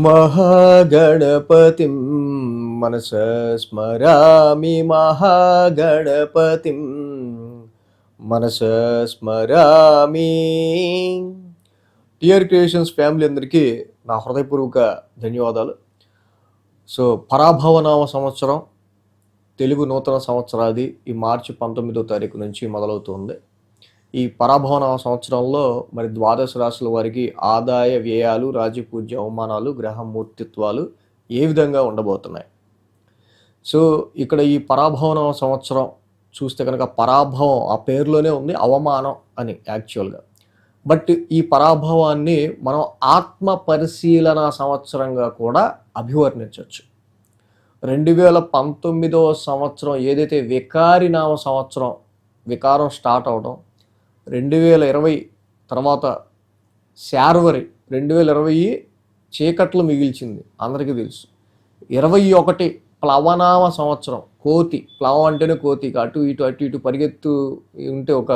महागणपतिं मनसा स्मरामि महागणपतिं మనసా స్మరామి. TR creations family అందరికీ నా హృదయపూర్వక ధన్యవాదాలు. సో పరాభవనామ సంవత్సరం తెలుగు నూతన సంవత్సరాది ఈ మార్చి 19వ తారీఖు నుంచి మొదలవుతుంది. ఈ పరాభవనామ సంవత్సరంలో మరి ద్వాదశ రాశుల వారికి ఆదాయ వ్యయాలు, రాజపూజ్య అవమానాలు, గ్రహమూర్తిత్వాలు ఏ విధంగా ఉండబోతున్నాయి. సో ఇక్కడ ఈ పరాభవనామ సంవత్సరం చూస్తే కనుక పరాభవం ఆ పేరులోనే ఉంది, అవమానం అని యాక్చువల్గా. బట్ ఈ పరాభవాన్ని మనం ఆత్మ పరిశీలన సంవత్సరంగా కూడా అభివర్ణించవచ్చు. 2019వ సంవత్సరం ఏదైతే వికారినామ సంవత్సరం, వికారం స్టార్ట్ అవడం, 2020 తర్వాత శార్వరి 2020 చీకట్లు మిగిల్చింది అందరికీ తెలుసు. 21 ప్లవనామ సంవత్సరం, కోతి, ప్లవం అంటేనే కోతి, అటు ఇటు పరిగెత్తు ఉంటే ఒక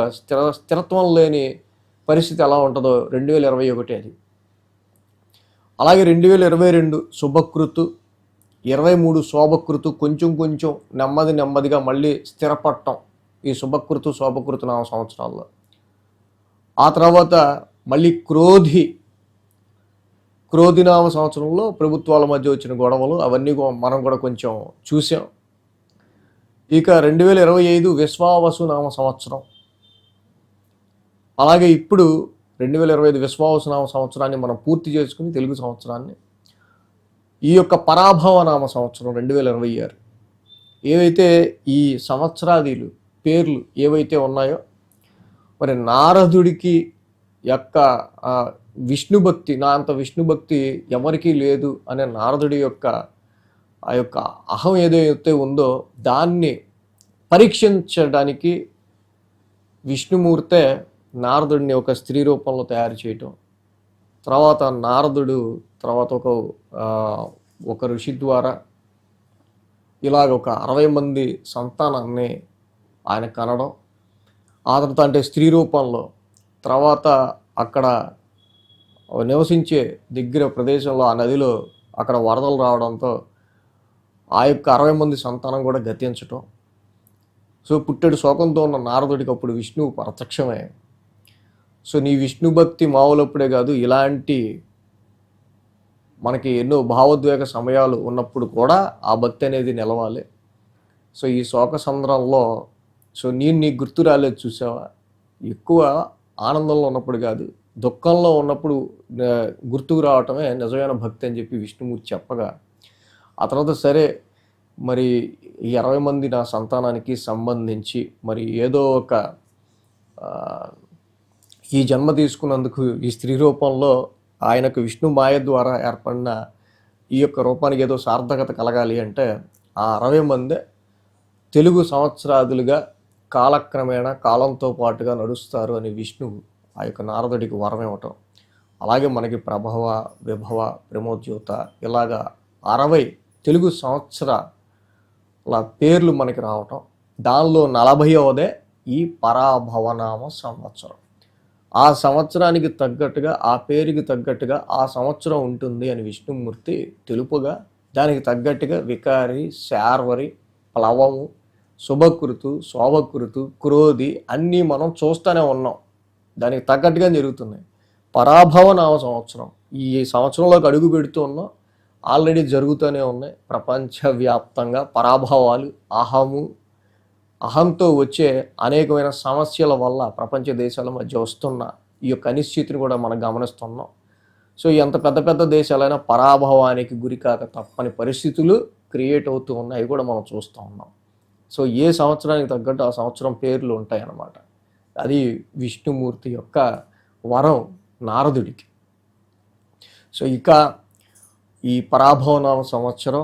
స్థిరత్వం లేని పరిస్థితి ఎలా ఉంటుందో 2021 అది. అలాగే 2022 శుభకృతు, 23 శోభకృతు, కొంచెం నెమ్మదిగా మళ్ళీ స్థిరపడటం ఈ శుభకృతు శోభకృతు నామ సంవత్సరాల్లో. ఆ తర్వాత మళ్ళీ క్రోధినామ సంవత్సరంలో ప్రభుత్వాల మధ్య వచ్చిన గొడవలు అవన్నీ మనం కూడా కొంచెం చూసాం. ఇక 2025 విశ్వావసు నామ సంవత్సరం. అలాగే ఇప్పుడు 2025 విశ్వావసు నామ సంవత్సరాన్ని మనం పూర్తి చేసుకుని తెలుగు సంవత్సరాన్ని ఈ యొక్క పరాభవ నామ సంవత్సరం 2026 ఏవైతే ఈ సంవత్సరాదిలు పేర్లు ఏవైతే ఉన్నాయో, మరి నారదుడికి యొక్క విష్ణుభక్తి, నా అంత విష్ణుభక్తి ఎవరికీ లేదు అనే నారదుడి యొక్క ఆ యొక్క అహం ఏదైతే ఉందో దాన్ని పరీక్షించడానికి విష్ణుమూర్తే నారదుడిని ఒక స్త్రీ రూపంలో తయారు చేయటం, తర్వాత నారదుడు తర్వాత ఒక ఋషి ద్వారా ఇలాగ ఒక 60 మంది సంతానాన్ని ఆయన కనడం, ఆ తర్వాత అంటే స్త్రీ రూపంలో, తర్వాత అక్కడ నివసించే దగ్గర ప్రదేశంలో ఆ నదిలో అక్కడ వరదలు రావడంతో ఆ యొక్క 60 మంది సంతానం కూడా గతించటం. సో పుట్టెడు శోకంతో ఉన్న నారదుడికి అప్పుడు విష్ణువు ప్రత్యక్షమే. సో నీ విష్ణు భక్తి మామూలప్పుడే కాదు, ఇలాంటి మనకి ఎన్నో భావోద్వేగ సమయాలు ఉన్నప్పుడు కూడా ఆ భక్తి అనేది నిలవాలి. సో ఈ శోక సంద్రంలో సో నీకు గుర్తు రాలేదు చూసావా, ఎక్కువ ఆనందంలో ఉన్నప్పుడు కాదు దుఃఖంలో ఉన్నప్పుడు గుర్తుకు రావటమే నిజమైన భక్తి అని చెప్పి విష్ణుమూర్తి చెప్పగా, ఆ తర్వాత సరే మరి ఈ 60 మంది నా సంతానానికి సంబంధించి మరి ఏదో ఒక ఈ జన్మ తీసుకున్నందుకు ఈ స్త్రీ రూపంలో ఆయనకు విష్ణు మాయ ద్వారా ఏర్పడిన ఈ యొక్క రూపానికి ఏదో సార్థకత కలగాలి అంటే ఆ 60 మందే తెలుగు సంవత్సరాదులుగా కాలక్రమేణా కాలంతో పాటుగా నడుస్తారు అని విష్ణువు ఆ యొక్క నారదుడికి వరం ఇవ్వటం. అలాగే మనకి ప్రభవ, విభవ, ప్రమోద్యోత ఇలాగా 60 తెలుగు సంవత్సరాల పేర్లు మనకి రావటం. దానిలో 40వదే ఈ పరాభవనామ సంవత్సరం. ఆ సంవత్సరానికి తగ్గట్టుగా, ఆ పేరుకి తగ్గట్టుగా ఆ సంవత్సరం ఉంటుంది అని విష్ణుమూర్తి తెలుపుగా, దానికి తగ్గట్టుగా వికారి, శార్వరి, ప్లవము, శుభకృతు, శోభకృతు, క్రోధి అన్నీ మనం చూస్తూనే ఉన్నాం, దానికి తగ్గట్టుగా జరుగుతున్నాయి. పరాభవనామ సంవత్సరం ఈ సంవత్సరంలోకి అడుగు పెడుతూ ఉన్నాం, ఆల్రెడీ జరుగుతూనే ఉన్నాయి. ప్రపంచవ్యాప్తంగా పరాభవాలు, అహంతో వచ్చే అనేకమైన సమస్యల వల్ల ప్రపంచ దేశాల మధ్య వస్తున్న ఈ యొక్క అనిశ్చితిని కూడా మనం గమనిస్తున్నాం. సో ఎంత పెద్ద దేశాలైనా పరాభవానికి గురికాక తప్పని పరిస్థితులు క్రియేట్ అవుతూ ఉన్నాయి, అవి కూడా మనం చూస్తూ ఉన్నాం. సో ఏ సంవత్సరానికి తగ్గట్టు ఆ సంవత్సరం పేర్లు ఉంటాయన్నమాట. అది విష్ణుమూర్తి యొక్క వరం నారదుడికి. సో ఇక ఈ పరాభవనామ సంవత్సరం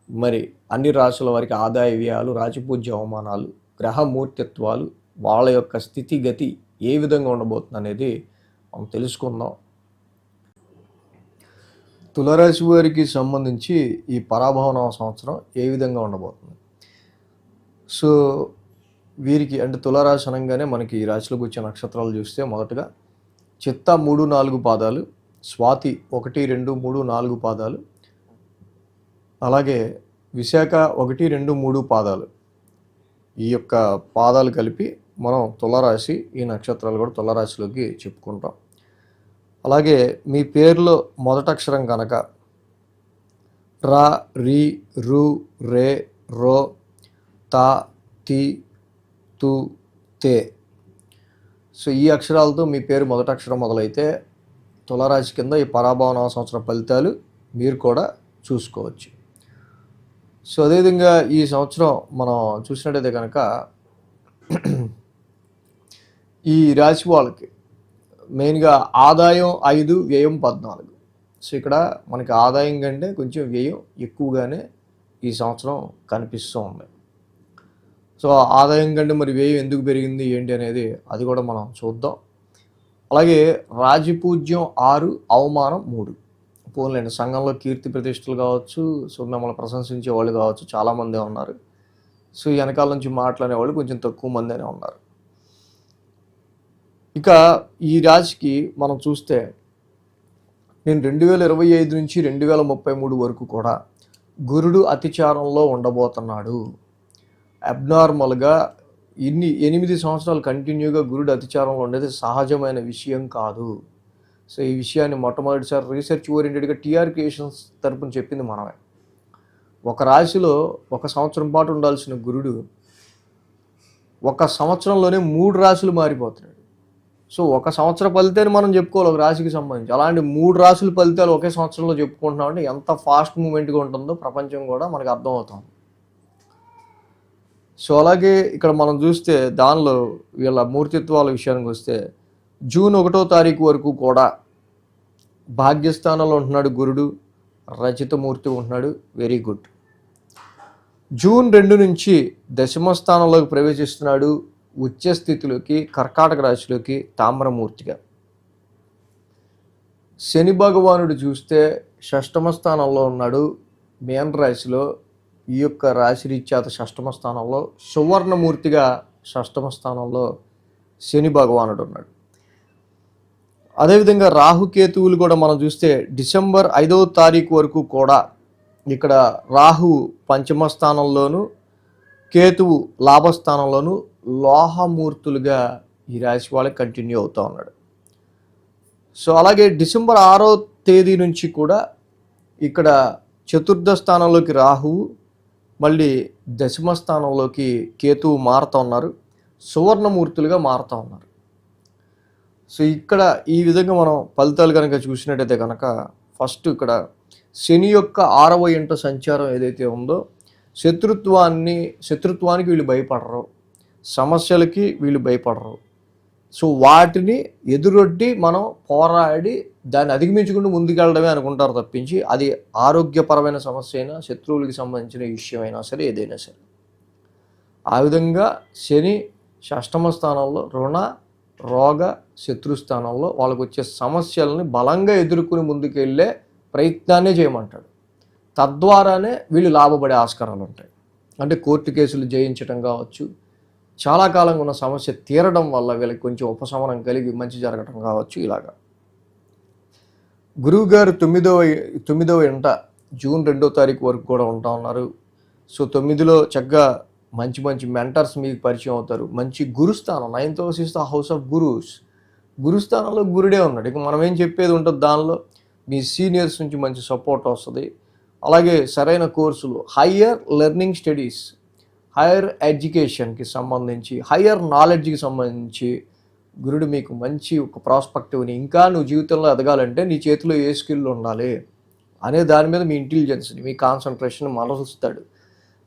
మరి అన్ని రాశుల వారికి ఆదాయ వ్యయాలు, రాజపూజ్య అవమానాలు, గ్రహమూర్తిత్వాలు, వాళ్ళ యొక్క స్థితిగతి ఏ విధంగా ఉండబోతుంది అనేది మనం తెలుసుకుందాం. తులారాశి వారికి సంబంధించి ఈ పరాభవనామ సంవత్సరం ఏ విధంగా ఉండబోతుంది. సో వీరికి అంటే తులారాశి అనగానే మనకి ఈ రాశిలోకి వచ్చే నక్షత్రాలు చూస్తే మొదటగా చిత్త 3, 4 పాదాలు, స్వాతి 1, 2, 3, 4 పాదాలు, అలాగే విశాఖ 1, 2, 3 పాదాలు. ఈ యొక్క పాదాలు కలిపి మనం తులారాశి, ఈ నక్షత్రాలు కూడా తులారాశిలోకి చెప్పుకుంటాం. అలాగే మీ పేరులో మొదటి అక్షరం కనుక రా, రి, రు, రే, రో, తా, తి, తు, తే. సో ఈ అక్షరాలతో మీ పేరు మొదటి అక్షరం మొదలైతే తులారాశి కింద ఈ పరాభవ నవ సంవత్సర ఫలితాలు మీరు కూడా చూసుకోవచ్చు. సో అదేవిధంగా ఈ సంవత్సరం మనం చూసినట్టయితే కనుక ఈ రాశి వాళ్ళకి మెయిన్గా ఆదాయం 5, వ్యయం 14. సో ఇక్కడ మనకి ఆదాయం కంటే కొంచెం వ్యయం ఎక్కువగానే ఈ సంవత్సరం కనిపిస్తూ ఉంది. సో ఆదాయం కంటే మరి వ్యయం ఎందుకు పెరిగింది ఏంటి అనేది అది కూడా మనం చూద్దాం. అలాగే రాజపూజ్యం 6, అవమానం 3. పోన్లేండి, సంఘంలో కీర్తి ప్రతిష్టలు కావచ్చు, సో మిమ్మల్ని ప్రశంసించే వాళ్ళు కావచ్చు, చాలామందే ఉన్నారు. సో వెనకాల నుంచి మాట్లాడే వాళ్ళు కొంచెం తక్కువ మందినే ఉన్నారు. ఇక ఈ రాశికి మనం చూస్తే నేను 2025 నుంచి 2033 వరకు కూడా గురుడు అతిచారంలో ఉండబోతున్నాడు. అబ్నార్మల్గా 8 సంవత్సరాలు కంటిన్యూగా గురుడు అతిచారంలో ఉండేది సహజమైన విషయం కాదు. సో ఈ విషయాన్ని మొట్టమొదటిసారి రీసెర్చ్ ఓరియంటెడ్గా టీఆర్ క్రియేషన్స్ తరపున చెప్పింది మనమే. ఒక రాశిలో 1 సంవత్సరం పాటు ఉండాల్సిన గురుడు 1 సంవత్సరంలోనే 3 రాశులు మారిపోతున్నాడు. సో 1 సంవత్సర ఫలితాన్ని మనం చెప్పుకోవాలి ఒక రాశికి సంబంధించి. అలాంటి 3 రాశుల ఫలితాలు ఒకే సంవత్సరంలో చెప్పుకుంటున్నామంటే ఎంత ఫాస్ట్ మూమెంట్గా ఉంటుందో ప్రపంచం కూడా మనకు అర్థమవుతుంది. సో అలాగే ఇక్కడ మనం చూస్తే దానిలో వీళ్ళ మూర్తిత్వాల విషయానికి వస్తే జూన్ 1వ తారీఖు వరకు కూడా భాగ్యస్థానంలో ఉంటున్నాడు గురుడు, రచితమూర్తి ఉంటున్నాడు, వెరీ గుడ్. జూన్ 2 నుంచి దశమ స్థానంలోకి ప్రవేశిస్తున్నాడు, ఉచ్చస్థితిలోకి, కర్కాటక రాశిలోకి తామ్రమూర్తిగా. శని భగవానుడు చూస్తే షష్టమ స్థానంలో ఉన్నాడు మీన రాశిలో. ఈ యొక్క రాశి రీత్యా షష్టమ స్థానంలో సువర్ణమూర్తిగా షష్టమ స్థానంలో శని భగవానుడు ఉన్నాడు. అదేవిధంగా రాహుకేతువులు కూడా మనం చూస్తే డిసెంబర్ 5వ తారీఖు వరకు కూడా ఇక్కడ రాహు పంచమ స్థానంలోను, కేతువు లాభస్థానంలోను లోహమూర్తులుగా ఈ రాశి వాళ్ళకి కంటిన్యూ అవుతూ ఉన్నాడు. సో అలాగే డిసెంబర్ 6వ తేదీ నుంచి కూడా ఇక్కడ చతుర్థ స్థానంలోకి రాహువు, మళ్ళీ దశమ స్థానంలోకి కేతువు మారుతూ ఉన్నారు, సువర్ణమూర్తులుగా మారుతూ ఉన్నారు. సో ఇక్కడ ఈ విధంగా మనం ఫలితాలు కనుక చూసినట్టయితే కనుక ఫస్ట్ ఇక్కడ శని యొక్క 6వ ఇంట సంచారం ఏదైతే ఉందో శత్రుత్వానికి వీళ్ళు భయపడరు, సమస్యలకి వీళ్ళు భయపడరు. సో వాటిని ఎదురొడ్డి మనం పోరాడి దాన్ని అధిగమించుకుంటూ ముందుకెళ్ళడమే అనుకుంటారు తప్పించి అది ఆరోగ్యపరమైన సమస్య అయినా శత్రువులకి సంబంధించిన విషయమైనా సరే ఏదైనా సరే. ఆ విధంగా శని షష్టమ స్థానంలో రుణ, రోగ, శత్రుస్థానంలో వాళ్ళకు వచ్చే సమస్యలని బలంగా ఎదుర్కొని ముందుకెళ్ళే ప్రయత్నాన్నే చేయమంటాడు. తద్వారానే వీళ్ళు లాభపడే ఆస్కారాలు ఉంటాయి. అంటే కోర్టు కేసులు జయించడం కావచ్చు, చాలా కాలంగా ఉన్న సమస్య తీరడం వల్ల వీళ్ళకి కొంచెం ఉపశమనం కలిగి మంచి జరగడం కావచ్చు. ఇలాగా గురువుగారు 9వ ఇంట జూన్ 2వ తారీఖు వరకు కూడా ఉంటా ఉన్నారు. సో 9లో చక్కగా మంచి మంచి మెంటర్స్ మీకు పరిచయం అవుతారు. మంచి గురుస్థానం, 9th house is the house of gurus. గురుస్థానంలో గురుడే ఉన్నాడు. ఇక మనం ఏం చెప్పేది ఉంటుంది, దానిలో మీ సీనియర్స్ నుంచి మంచి సపోర్ట్ వస్తుంది. అలాగే సరైన కోర్సులు, హయ్యర్ లెర్నింగ్ స్టడీస్, హైయర్ ఎడ్యుకేషన్కి సంబంధించి, హయ్యర్ నాలెడ్జ్కి సంబంధించి గురుడు మీకు మంచి ఒక ప్రాస్పెక్టివ్ని, ఇంకా నువ్వు జీవితంలో ఎదగాలంటే నీ చేతిలో ఏ స్కిల్ ఉండాలి అనే దాని మీద మీ ఇంటెలిజెన్స్ని, మీ కాన్సన్ట్రేషన్ మరలుస్తాడు.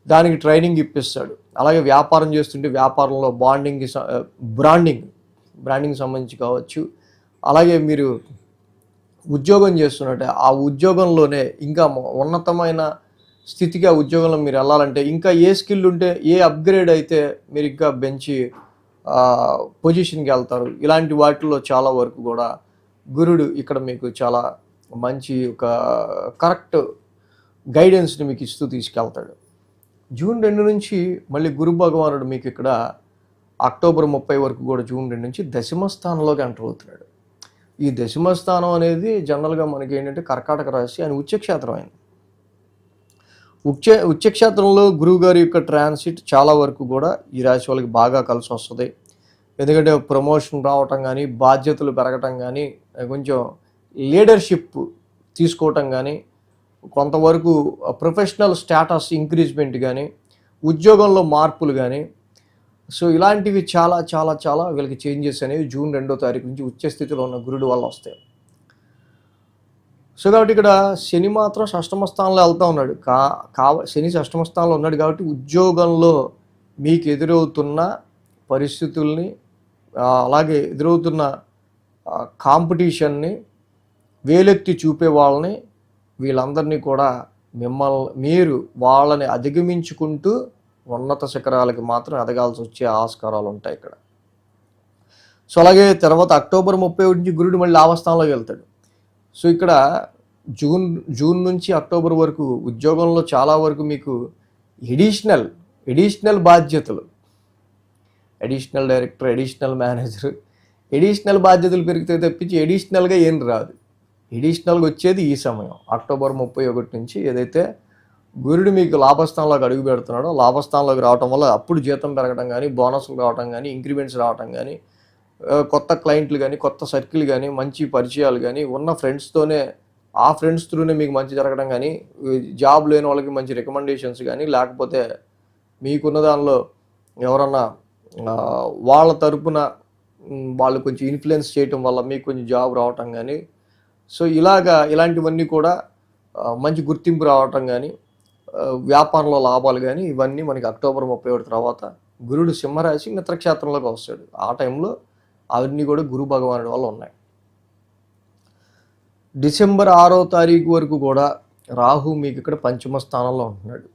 దానికి ట్రైనింగ్ ఇప్పిస్తాడు. అలాగే వ్యాపారం చేస్తుంటే వ్యాపారంలో బ్రాండింగ్ సంబంధించి కావచ్చు. అలాగే మీరు ఉద్యోగం చేస్తున్నట్టే ఆ ఉద్యోగంలోనే ఇంకా ఉన్నతమైన స్థితికి ఆ ఉద్యోగంలో మీరు వెళ్ళాలంటే ఇంకా ఏ స్కిల్ ఉంటే, ఏ అప్గ్రేడ్ అయితే మీరు ఇంకా బెంచి పొజిషన్కి వెళ్తారు. ఇలాంటి వాటిల్లో చాలా వరకు కూడా గురుడు ఇక్కడ మీకు చాలా మంచి ఒక కరెక్ట్ గైడెన్స్ని మీకు ఇస్తూ తీసుకెళ్తాడు. జూన్ 2 నుంచి మళ్ళీ గురు భగవానుడు మీకు ఇక్కడ అక్టోబర్ 30 వరకు కూడా జూన్ 2 నుంచి దశమ స్థానంలోకి ఎంటర్ అవుతున్నాడు. ఈ దశమ స్థానం అనేది జనరల్గా మనకి ఏంటంటే కర్కాటక రాశి అని ఉచ్చక్షేత్రం అయింది. ఉచ్చక్షేత్రంలో గురువు గారి యొక్క ట్రాన్సిట్ చాలా వరకు కూడా ఈ రాశి వాళ్ళకి బాగా కలిసి వస్తుంది. ఎందుకంటే ప్రమోషన్ రావటం కానీ, బాధ్యతలు పెరగటం కానీ, కొంచెం లీడర్షిప్ తీసుకోవటం కానీ, కొంతవరకు ప్రొఫెషనల్ స్టేటస్ ఇంక్రీజ్మెంట్ కానీ, ఉద్యోగంలో మార్పులు కానీ, సో ఇలాంటివి చాలా చాలా చాలా వీళ్ళకి చేంజెస్ అనేవి జూన్ 2వ తారీఖు నుంచి ఉచ్చ స్థితిలో ఉన్న గురుడు వల్ల వస్తాయి. సో కాబట్టి ఇక్కడ శని మాత్రం షష్టమ స్థానంలో వెళ్తూ ఉన్నాడు. శని షష్టమ స్థానంలో ఉన్నాడు కాబట్టి ఉద్యోగంలో మీకు ఎదురవుతున్న పరిస్థితుల్ని, అలాగే ఎదురవుతున్న కాంపిటీషన్ని, వేలెత్తి చూపే వాళ్ళని, వీళ్ళందరినీ కూడా మీరు వాళ్ళని అధిగమించుకుంటూ ఉన్నత శిఖరాలకి మాత్రం ఎదగాల్సి వచ్చే ఆస్కారాలు ఉంటాయి ఇక్కడ. సో అలాగే తర్వాత అక్టోబర్ 31 నుంచి గురుడు మళ్ళీ లాభస్థానంలోకి వెళ్తాడు. సో ఇక్కడ జూన్ నుంచి అక్టోబర్ వరకు ఉద్యోగంలో చాలా వరకు మీకు ఎడిషనల్ బాధ్యతలు, additional director, additional manager, additional బాధ్యతలు పెరిగితే తప్పించి ఎడిషనల్గా ఏం రాదు. ఎడిషనల్గా వచ్చేది ఈ సమయం అక్టోబర్ 31 నుంచి. ఏదైతే గురుడు మీకు లాభస్థానంలోకి అడుగు పెడుతున్నాడో, లాభస్థానంలోకి రావడం వల్ల అప్పుడు జీతం పెరగడం కానీ, బోనస్లు రావడం కానీ, ఇంక్రిమెంట్స్ రావడం కానీ, కొత్త క్లయింట్లు కానీ, కొత్త సర్కిల్ కానీ, మంచి పరిచయాలు కానీ, ఉన్న ఫ్రెండ్స్తోనే ఆ ఫ్రెండ్స్ త్రూనే మీకు మంచి జరగడం కానీ, జాబ్ లేని వాళ్ళకి మంచి రికమెండేషన్స్ కానీ, లేకపోతే మీకున్న దానిలో ఎవరన్నా వాళ్ళ తరపున వాళ్ళు కొంచెం ఇన్ఫ్లుయెన్స్ చేయటం వల్ల మీకు కొంచెం జాబ్ రావటం కానీ, సో ఇలాంటివన్నీ కూడా మంచి గుర్తింపు రావటం కానీ, వ్యాపారంలో లాభాలు కానీ, ఇవన్నీ మనకి అక్టోబర్ 31 తర్వాత గురుడు సింహరాశి మిత్రక్షేత్రంలోకి వస్తాడు. ఆ టైంలో అవన్నీ కూడా గురు భగవానుడి వల్ల ఉన్నాయి. డిసెంబర్ 6వ తారీఖు వరకు కూడా రాహు మీకు ఇక్కడ పంచమ స్థానంలో ఉంటున్నాడు.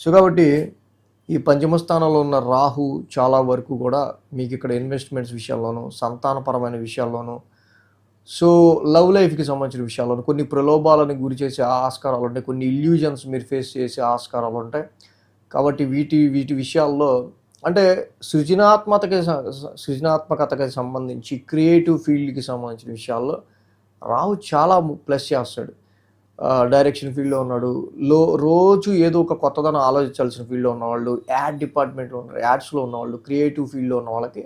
సో కాబట్టి ఈ పంచమ స్థానంలో ఉన్న రాహు చాలా వరకు కూడా మీకు ఇక్కడ ఇన్వెస్ట్మెంట్స్ విషయాల్లోనూ, సంతానపరమైన విషయాల్లోనూ, సో లవ్ లైఫ్కి సంబంధించిన విషయాల్లోనూ కొన్ని ప్రలోభాలను గురి చేసే ఆస్కారాలు ఉంటాయి, కొన్ని ఇల్యూజన్స్ మీరు ఫేస్ చేసే ఆస్కారాలు ఉంటాయి. కాబట్టి వీటి విషయాల్లో అంటే సృజనాత్మకతకి సంబంధించి, క్రియేటివ్ ఫీల్డ్కి సంబంధించిన విషయాల్లో రాహు చాలా ప్లస్ చేస్తాడు. డైరెక్షన్ ఫీల్డ్లో ఉన్నాడు, రోజు ఏదో ఒక కొత్తదనం ఆలోచించాల్సిన ఫీల్డ్లో ఉన్నవాళ్ళు, యాడ్ డిపార్ట్మెంట్లో ఉన్నారు, యాడ్స్లో ఉన్నవాళ్ళు, క్రియేటివ్ ఫీల్డ్లో ఉన్న వాళ్ళకి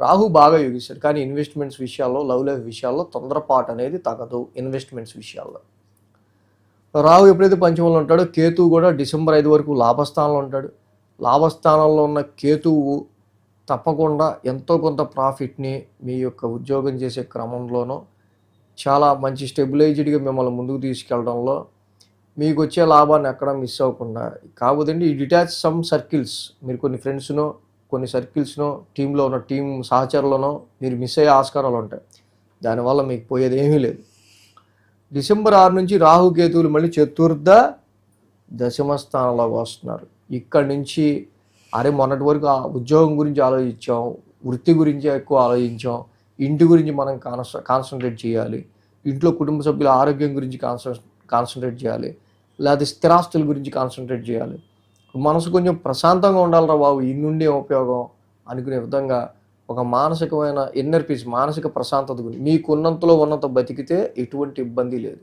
రాహు బాగా యోగిస్తాడు. కానీ ఇన్వెస్ట్మెంట్స్ విషయాల్లో, లవ్ లైఫ్ విషయాల్లో తొందరపాటు అనేది తగదు. ఇన్వెస్ట్మెంట్స్ విషయాల్లో రాహు ఎప్పుడైతే పంచమంలో ఉంటాడో, కేతువు కూడా డిసెంబర్ 5 వరకు లాభస్థానంలో ఉంటాడు. లాభస్థానంలో ఉన్న కేతువు తప్పకుండా ఎంతో కొంత ప్రాఫిట్ని మీ యొక్క ఉద్యోగం చేసే క్రమంలోనూ చాలా మంచి స్టెబిలైజ్డ్గా మిమ్మల్ని ముందుకు తీసుకెళ్ళడంలో మీకు వచ్చే లాభాన్ని ఎక్కడ మిస్ అవ్వకుండా. కాకపోతే ఈ డిటాచ్ సమ్ సర్కిల్స్, మీరు కొన్ని ఫ్రెండ్స్నో, కొన్ని సర్కిల్స్నో, టీంలో ఉన్న టీం సహచరులనో మీరు మిస్ అయ్యే ఆస్కారాలు ఉంటాయి. దానివల్ల మీకు పోయేది ఏమీ లేదు. డిసెంబర్ 6 నుంచి రాహు కేతువులు మళ్ళీ చతుర్థ దశమ స్థానంలోకి వస్తున్నారు. ఇక్కడి నుంచి మొన్నటి వరకు ఆ ఉద్యోగం గురించి ఆలోచించాం, వృత్తి గురించి ఎక్కువ ఆలోచించాం, ఇంటి గురించి మనం కాన్సన్ట్రేట్ చేయాలి, ఇంట్లో కుటుంబ సభ్యుల ఆరోగ్యం గురించి కాన్సన్ట్రేట్ చేయాలి, లేదా స్థిరాస్తుల గురించి కాన్సన్ట్రేట్ చేయాలి, మనసు కొంచెం ప్రశాంతంగా ఉండాలిరా బాబు, ఈ నుండి ఉపయోగం అనుకునే విధంగా ఒక మానసికమైన ఇన్నర్ పీస్, మానసిక ప్రశాంతత గురించి మీకున్నంతలో ఉన్నంత బతికితే ఎటువంటి ఇబ్బంది లేదు.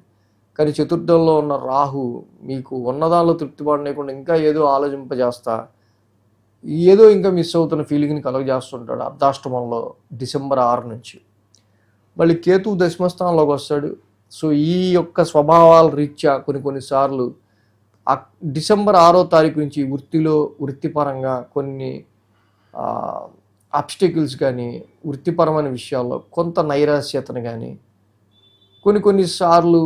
కానీ చతుర్థంలో ఉన్న రాహు మీకు ఉన్నదానిలో తృప్తి పడలేకుండా ఇంకా ఏదో ఆలోచింపజేస్తా, ఏదో ఇంకా మిస్ అవుతున్న ఫీలింగ్ని కలుగజేస్తుంటాడు అర్ధాష్టమంలో డిసెంబర్ 6 నుంచి. మళ్ళీ కేతువు దశమస్థానంలోకి వస్తాడు. సో ఈ యొక్క స్వభావాల రీత్యా కొన్నిసార్లు డిసెంబర్ 6వ తారీఖు నుంచి వృత్తిపరంగా కొన్ని ఆబ్స్టికల్స్ కానీ, వృత్తిపరమైన విషయాల్లో కొంత నైరాశ్యతను కానీ, కొన్నిసార్లు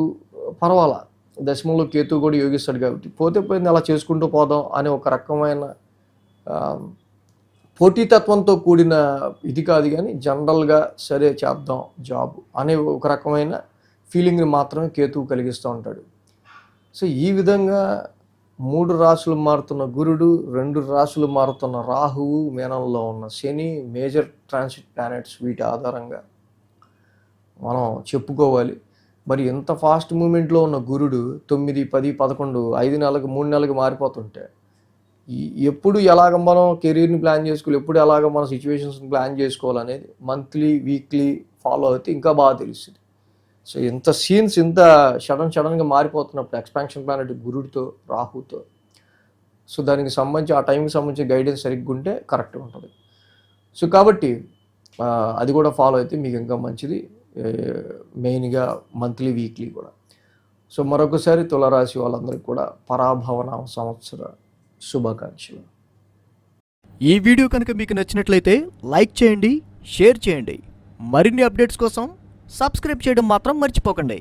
పర్వాలా, దశమంలో కేతువు కూడా యోగిస్తాడు కాబట్టి పోతే పోయింది అలా చేసుకుంటూ పోదాం అనే ఒక రకమైన పోటీతత్వంతో కూడిన ఇది కాదు, కానీ జనరల్గా సరే చేద్దాం జాబ్ అనే ఒక రకమైన ఫీలింగ్ని మాత్రమే కేతువు కలిగిస్తూ ఉంటాడు. సో ఈ విధంగా 3 రాశులు మారుతున్న గురుడు, 2 రాశులు మారుతున్న రాహువు, మీనంలో ఉన్న శని, మేజర్ ట్రాన్సిట్ ప్లానెట్స్, వీటి ఆధారంగా మనం చెప్పుకోవాలి. మరి ఎంత ఫాస్ట్ మూమెంట్లో ఉన్న గురుడు 9, 10, 11, 5 నెలలకు 3 నెలలకు మారిపోతుంటే ఎప్పుడు ఎలాగ మనం కెరీర్ని ప్లాన్ చేసుకోవాలి, ఎప్పుడు ఎలాగ మన సిచ్యువేషన్స్ని ప్లాన్ చేసుకోవాలనేది మంత్లీ, వీక్లీ ఫాలో అయితే ఇంకా బాగా తెలుస్తుంది. సో ఇంత సీన్స్ ఇంత సడన్గా మారిపోతున్నప్పుడు ఎక్స్పాన్షన్ ప్లానెట్ గురుడితో రాహుతో, సో దానికి సంబంధించి ఆ టైంకి సంబంధించి గైడెన్స్ సరిగ్గా ఉంటే కరెక్ట్గా ఉంటుంది. సో కాబట్టి అది కూడా ఫాలో అయితే మీకు ఇంకా మంచిది, మెయిన్గా మంత్లీ వీక్లీ కూడా. సో మరొకసారి తులారాశి వాళ్ళందరికీ కూడా పరాభవనామ సంవత్సర శుభాకాంక్షలు. ఈ వీడియో కనుక మీకు నచ్చినట్లయితే లైక్ చేయండి, షేర్ చేయండి. మరిన్ని అప్డేట్స్ కోసం సబ్స్క్రైబ్ చేయడం మాత్రం మర్చిపోకండి.